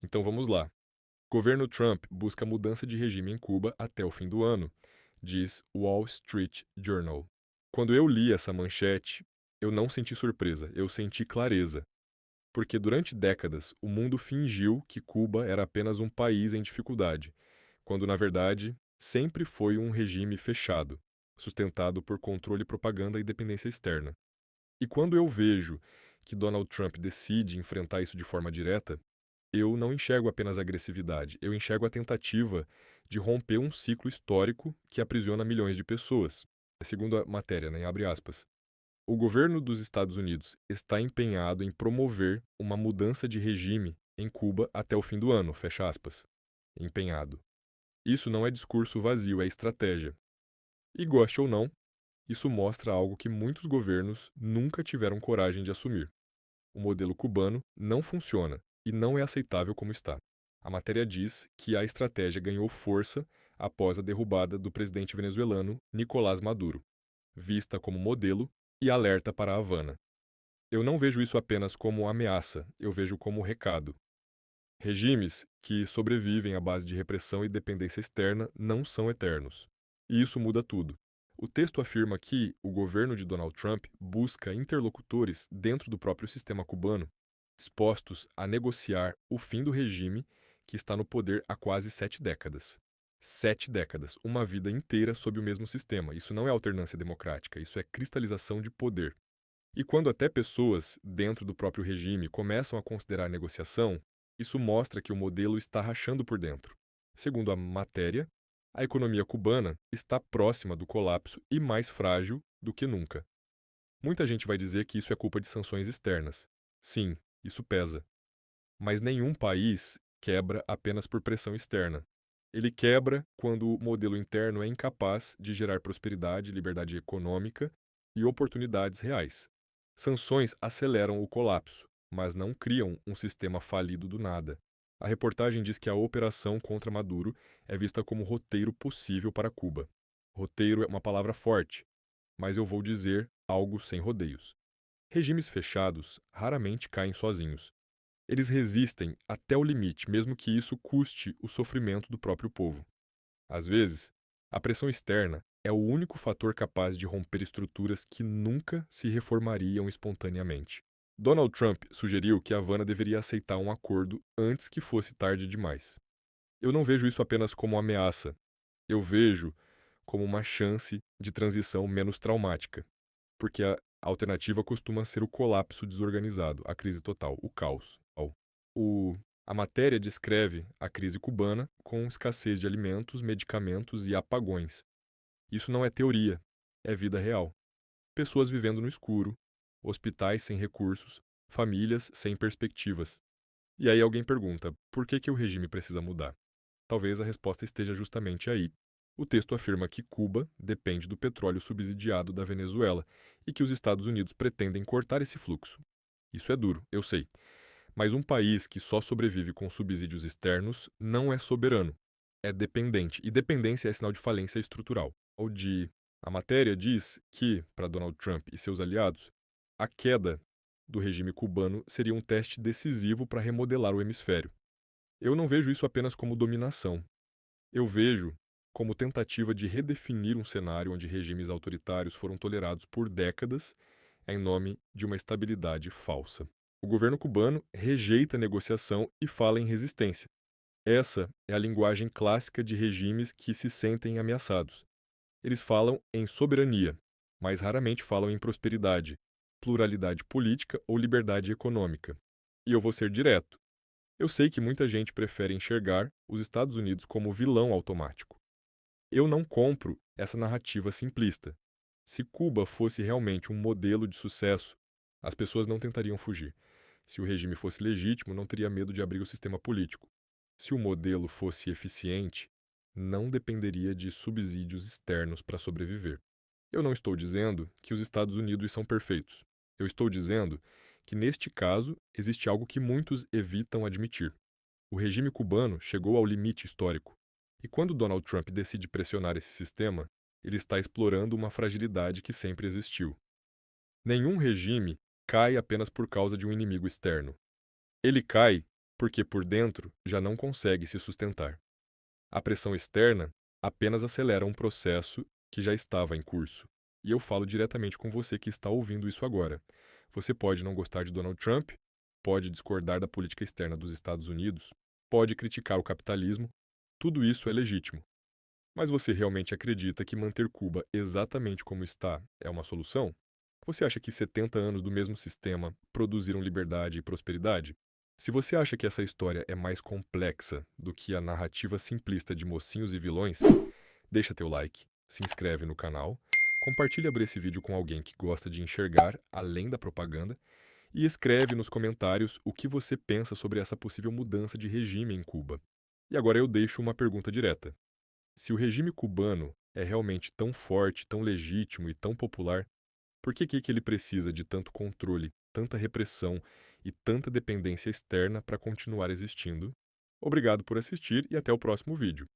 Então vamos lá. Governo Trump busca mudança de regime em Cuba até o fim do ano, diz Wall Street Journal. Quando eu li essa manchete, eu não senti surpresa, eu senti clareza. Porque durante décadas o mundo fingiu que Cuba era apenas um país em dificuldade, quando na verdade sempre foi um regime fechado, sustentado por controle, propaganda e dependência externa. E quando eu vejo que Donald Trump decide enfrentar isso de forma direta, eu não enxergo apenas agressividade, eu enxergo a tentativa de romper um ciclo histórico que aprisiona milhões de pessoas. Segundo a matéria, né, abre aspas. O governo dos Estados Unidos está empenhado em promover uma mudança de regime em Cuba até o fim do ano, fecha aspas. Empenhado. Isso não é discurso vazio, é estratégia. E goste ou não, isso mostra algo que muitos governos nunca tiveram coragem de assumir. O modelo cubano não funciona e não é aceitável como está. A matéria diz que a estratégia ganhou força após a derrubada do presidente venezuelano Nicolás Maduro, vista como modelo e alerta para a Havana. Eu não vejo isso apenas como ameaça, eu vejo como recado. Regimes que sobrevivem à base de repressão e dependência externa não são eternos. E isso muda tudo. O texto afirma que o governo de Donald Trump busca interlocutores dentro do próprio sistema cubano, dispostos a negociar o fim do regime que está no poder há quase 7 décadas. 7 décadas, uma vida inteira sob o mesmo sistema. Isso não é alternância democrática, isso é cristalização de poder. E quando até pessoas dentro do próprio regime começam a considerar a negociação, isso mostra que o modelo está rachando por dentro. Segundo a matéria, a economia cubana está próxima do colapso e mais frágil do que nunca. Muita gente vai dizer que isso é culpa de sanções externas. Sim, isso pesa. Mas nenhum país quebra apenas por pressão externa. Ele quebra quando o modelo interno é incapaz de gerar prosperidade, liberdade econômica e oportunidades reais. Sanções aceleram o colapso, mas não criam um sistema falido do nada. A reportagem diz que a operação contra Maduro é vista como roteiro possível para Cuba. Roteiro é uma palavra forte, mas eu vou dizer algo sem rodeios. Regimes fechados raramente caem sozinhos. Eles resistem até o limite, mesmo que isso custe o sofrimento do próprio povo. Às vezes, a pressão externa é o único fator capaz de romper estruturas que nunca se reformariam espontaneamente. Donald Trump sugeriu que Havana deveria aceitar um acordo antes que fosse tarde demais. Eu não vejo isso apenas como ameaça, eu vejo como uma chance de transição menos traumática, porque a alternativa costuma ser o colapso desorganizado, a crise total, o caos. O, a matéria descreve a crise cubana com escassez de alimentos, medicamentos e apagões. Isso não é teoria, é vida real. Pessoas vivendo no escuro, hospitais sem recursos, famílias sem perspectivas. E aí alguém pergunta, por que o regime precisa mudar? Talvez a resposta esteja justamente aí. O texto afirma que Cuba depende do petróleo subsidiado da Venezuela e que os Estados Unidos pretendem cortar esse fluxo. Isso é duro, eu sei. Mas um país que só sobrevive com subsídios externos não é soberano, é dependente. E dependência é sinal de falência estrutural. A matéria diz que, para Donald Trump e seus aliados, a queda do regime cubano seria um teste decisivo para remodelar o hemisfério. Eu não vejo isso apenas como dominação. Eu vejo como tentativa de redefinir um cenário onde regimes autoritários foram tolerados por décadas em nome de uma estabilidade falsa. O governo cubano rejeita a negociação e fala em resistência. Essa é a linguagem clássica de regimes que se sentem ameaçados. Eles falam em soberania, mas raramente falam em prosperidade, pluralidade política ou liberdade econômica. E eu vou ser direto. Eu sei que muita gente prefere enxergar os Estados Unidos como vilão automático. Eu não compro essa narrativa simplista. Se Cuba fosse realmente um modelo de sucesso, as pessoas não tentariam fugir. Se o regime fosse legítimo, não teria medo de abrir o sistema político. Se o modelo fosse eficiente, não dependeria de subsídios externos para sobreviver. Eu não estou dizendo que os Estados Unidos são perfeitos. Eu estou dizendo que, neste caso, existe algo que muitos evitam admitir. O regime cubano chegou ao limite histórico. E quando Donald Trump decide pressionar esse sistema, ele está explorando uma fragilidade que sempre existiu. Nenhum regime cai apenas por causa de um inimigo externo. Ele cai porque por dentro já não consegue se sustentar. A pressão externa apenas acelera um processo que já estava em curso. E eu falo diretamente com você que está ouvindo isso agora. Você pode não gostar de Donald Trump, pode discordar da política externa dos Estados Unidos, pode criticar o capitalismo, tudo isso é legítimo. Mas você realmente acredita que manter Cuba exatamente como está é uma solução? Você acha que 70 anos do mesmo sistema produziram liberdade e prosperidade? Se você acha que essa história é mais complexa do que a narrativa simplista de mocinhos e vilões, deixa teu like, se inscreve no canal, compartilha esse vídeo com alguém que gosta de enxergar além da propaganda e escreve nos comentários o que você pensa sobre essa possível mudança de regime em Cuba. E agora eu deixo uma pergunta direta. Se o regime cubano é realmente tão forte, tão legítimo e tão popular, por que ele precisa de tanto controle, tanta repressão e tanta dependência externa para continuar existindo? Obrigado por assistir e até o próximo vídeo.